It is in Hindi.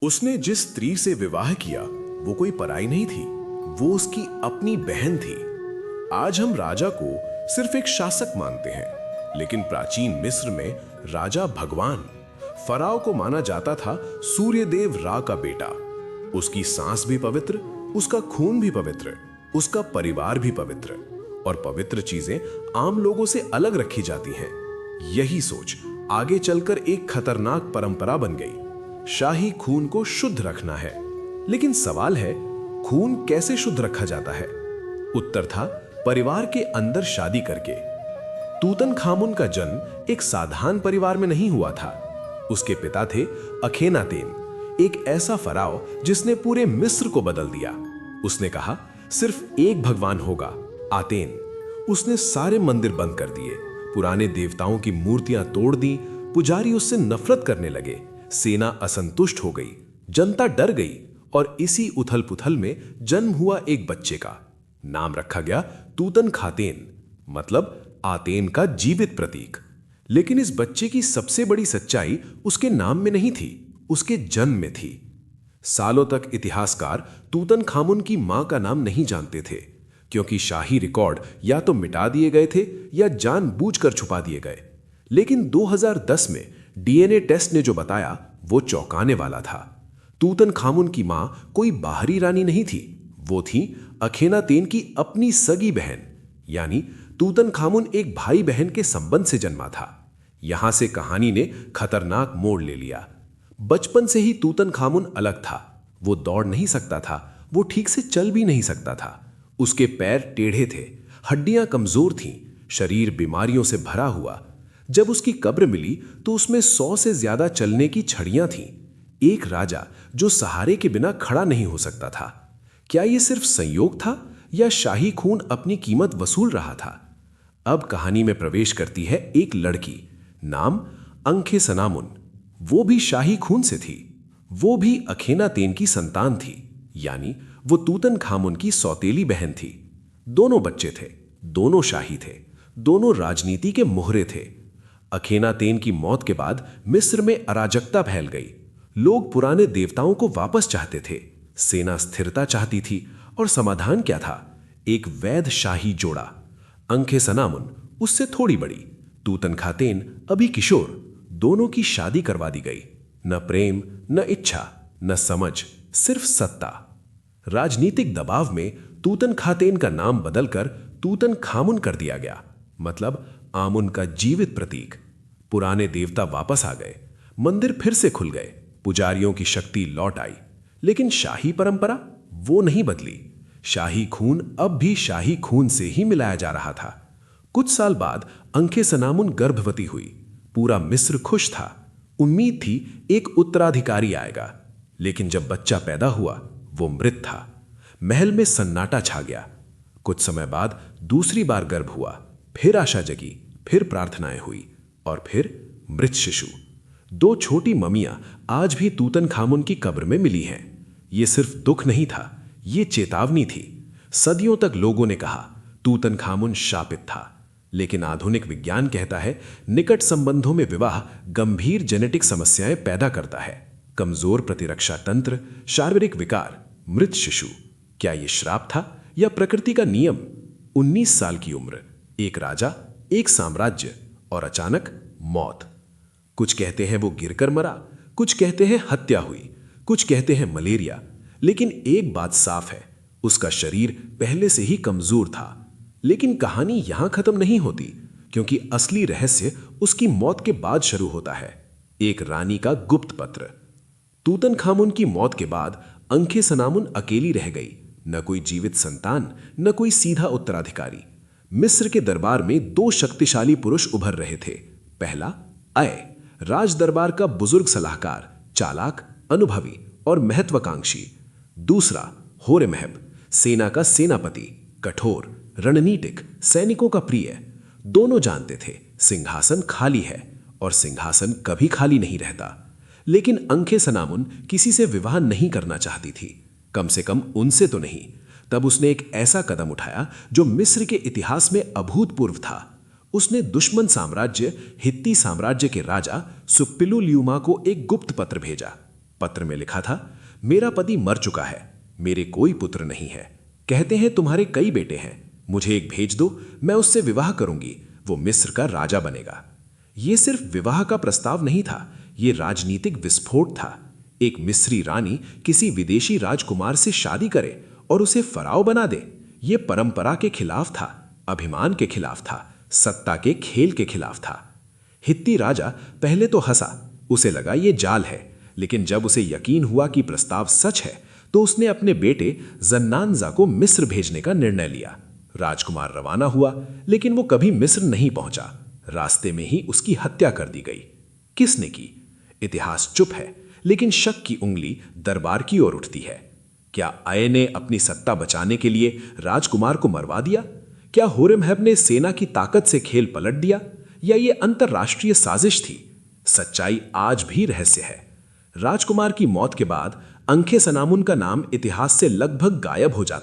उसने जिस स्त्री से विवाह किया वो कोई पराई नहीं थी, वो उसकी अपनी बहन थी। आज हम राजा को सिर्फ एक शासक मानते हैं, लेकिन प्राचीन मिस्र में राजा भगवान फराओ को माना जाता था सूर्यदेव रा का बेटा। उसकी सांस भी पवित्र, उसका खून भी पवित्र, उसका परिवार भी पवित्र, और पवित्र चीजें आम लोगों से अलग रखी जाती हैं। यही सोच आगे चलकर एक खतरनाक परंपरा बन गई। शाही खून को शुद्ध रखना है, लेकिन सवाल है खून कैसे शुद्ध रखा जाता है? उत्तर था परिवार के अंदर शादी करके। तूतनखामुन का जन्म एक साधारण परिवार में नहीं हुआ था। उसके पिता थे अखेनातेन, एक ऐसा फराओ जिसने पूरे मिस्र को बदल दिया। उसने कहा सिर्फ एक भगवान होगा, आतेन। उसने सारे मंदिर बंद कर दिए, पुराने देवताओं की मूर्तियां तोड़ दी, पुजारी उससे नफरत करने लगे, सेना असंतुष्ट हो गई, जनता डर गई, और इसी उथल पुथल में जन्म हुआ एक बच्चे का नाम रखा गया तूतनखातेन, मतलब आतेन का जीवित प्रतीक। लेकिन इस बच्चे की सबसे बड़ी सच्चाई उसके नाम में नहीं थी, उसके जन्म में थी। सालों तक इतिहासकार तूतनखामुन की मां का नाम नहीं जानते थे, क्योंकि शाही रिकॉर्ड या तो मिटा दिए गए थे या जानबूझकर छुपा दिए गए। लेकिन 2010 में डीएनए टेस्ट ने जो बताया वो चौंकाने वाला था। तूतनखामुन की मां कोई बाहरी रानी नहीं थी, वो थी अखेनातेन की अपनी सगी बहन। यानी तूतनखामुन एक भाई बहन के संबंध से जन्मा था। यहां से कहानी ने खतरनाक मोड़ ले लिया। बचपन से ही तूतनखामुन अलग था। वो दौड़ नहीं सकता था, वो ठीक से चल भी नहीं सकता था। उसके पैर टेढ़े थे, हड्डियां कमजोर थीं, शरीर बीमारियों से भरा हुआ। जब उसकी कब्र मिली तो उसमें 100 से ज्यादा चलने की छड़ियां थीं। एक राजा जो सहारे के बिना खड़ा नहीं हो सकता था। क्या यह सिर्फ संयोग था या शाही खून अपनी कीमत वसूल रहा था? अब कहानी में प्रवेश करती है एक लड़की, नाम अंखेसनामुन। वो भी शाही खून से थी। वो भी अखेनातेन की संतान थी, यानी वो तूतनखामुन की सौतेली बहन थी। दोनों बच्चे थे, दोनों शाही थे, दोनों राजनीति के मोहरे थे। अखेनातेन की मौत के बाद मिस्र में अराजकता फैल गई। लोग पुराने देवताओं को वापस चाहते थे, सेना स्थिरता चाहती थी, और समाधान क्या था? एक वैध शाही जोड़ा। अंखेसनामुन उससे थोड़ी बड़ी, तूतनखातेन अभी किशोर। दोनों की शादी करवा दी गई। न प्रेम, न इच्छा, न समझ, सिर्फ सत्ता। राजनीतिक दबाव में तूतनखातेन का नाम बदलकर तूतनखामुन कर दिया गया, मतलब आमुन का जीवित प्रतीक। पुराने देवता वापस आ गए, मंदिर फिर से खुल गए, पुजारियों की शक्ति लौट आई। लेकिन शाही परंपरा वो नहीं बदली। शाही खून अब भी शाही खून से ही मिलाया जा रहा था। कुछ साल बाद अंखेसनामुन गर्भवती हुई। पूरा मिस्र खुश था। उम्मीद थी एक उत्तराधिकारी आएगा। लेकिन जब बच्चा पैदा हुआ वो मृत था। महल में सन्नाटा छा गया। कुछ समय बाद दूसरी बार गर्भ हुआ, फिर आशा जगी, फिर प्रार्थनाएं हुई, और फिर मृत शिशु। 2 छोटी ममियां आज भी तूतनखामुन की कब्र में मिली हैं। ये सिर्फ दुख नहीं था, ये चेतावनी थी। सदियों तक लोगों ने कहा तूतनखामुन शापित था, लेकिन आधुनिक विज्ञान कहता है निकट संबंधों में विवाह गंभीर जेनेटिक समस्याएं पैदा करता है। कमजोर प्रतिरक्षा तंत्र, शारीरिक विकार, मृत शिशु। क्या यह श्राप था या प्रकृति का नियम? 19 साल की उम्र, एक राजा, एक साम्राज्य, और अचानक मौत। कुछ कहते हैं वो गिरकर मरा, कुछ कहते हैं हत्या हुई, कुछ कहते हैं मलेरिया। लेकिन एक बात साफ है, उसका शरीर पहले से ही कमजोर था। लेकिन कहानी यहां खत्म नहीं होती, क्योंकि असली रहस्य उसकी मौत के बाद शुरू होता है। एक रानी का गुप्त पत्र। तूतनखामुन की मौत के बाद अंखेसनामुन अकेली रह गई। न कोई जीवित संतान, न कोई सीधा उत्तराधिकारी। मिस्र के दरबार में 2 शक्तिशाली पुरुष उभर रहे थे। पहला अय, राज दरबार का बुजुर्ग सलाहकार, चालाक, अनुभवी और महत्वाकांक्षी। दूसरा होरेमहब, सेना का सेनापति, कठोर, रणनीतिक, सैनिकों का प्रिय। दोनों जानते थे सिंहासन खाली है, और सिंहासन कभी खाली नहीं रहता। लेकिन अंखेसनामुन किसी से विवाह नहीं करना चाहती थी, कम से कम उनसे तो नहीं। तब उसने एक ऐसा कदम उठाया जो मिस्र के इतिहास में अभूतपूर्व था। उसने दुश्मन साम्राज्य हित्ती साम्राज्य के राजा सुप्पिलुलियुमा को एक गुप्त पत्र भेजा। पत्र में लिखा था, मेरा पति मर चुका है, मेरे कोई पुत्र नहीं है। कहते हैं तुम्हारे कई बेटे हैं, मुझे एक भेज दो, मैं उससे विवाह करूंगी, वो मिस्र का राजा बनेगा। ये सिर्फ विवाह का प्रस्ताव नहीं था, ये राजनीतिक विस्फोट था। एक मिस्री रानी किसी विदेशी राजकुमार से शादी करे और उसे फराव बना दे, ये परंपरा के खिलाफ था, अभिमान के खिलाफ था, सत्ता के खेल के खिलाफ था। हित्ती राजा पहले तो हंसा, उसे लगा ये जाल है, लेकिन जब उसे यकीन हुआ कि प्रस्ताव सच है तो उसने अपने बेटे जन्नानजा को मिस्र भेजने का निर्णय लिया। राजकुमार रवाना हुआ, लेकिन वो कभी मिस्र नहीं पहुंचा। रास्ते में ही उसकी हत्या कर दी गई। किसने की? इतिहास चुप है, लेकिन शक की उंगली दरबार की ओर उठती है। क्या आय ने अपनी सत्ता बचाने के लिए राजकुमार को मरवा दिया? क्या होरेमहब ने सेना की ताकत से खेल पलट दिया, या ये अंतरराष्ट्रीय साजिश थी? सच्चाई आज भी रहस्य है। राजकुमार की मौत के बाद अंखे सनामुन का नाम इतिहास से लगभग गायब हो जाता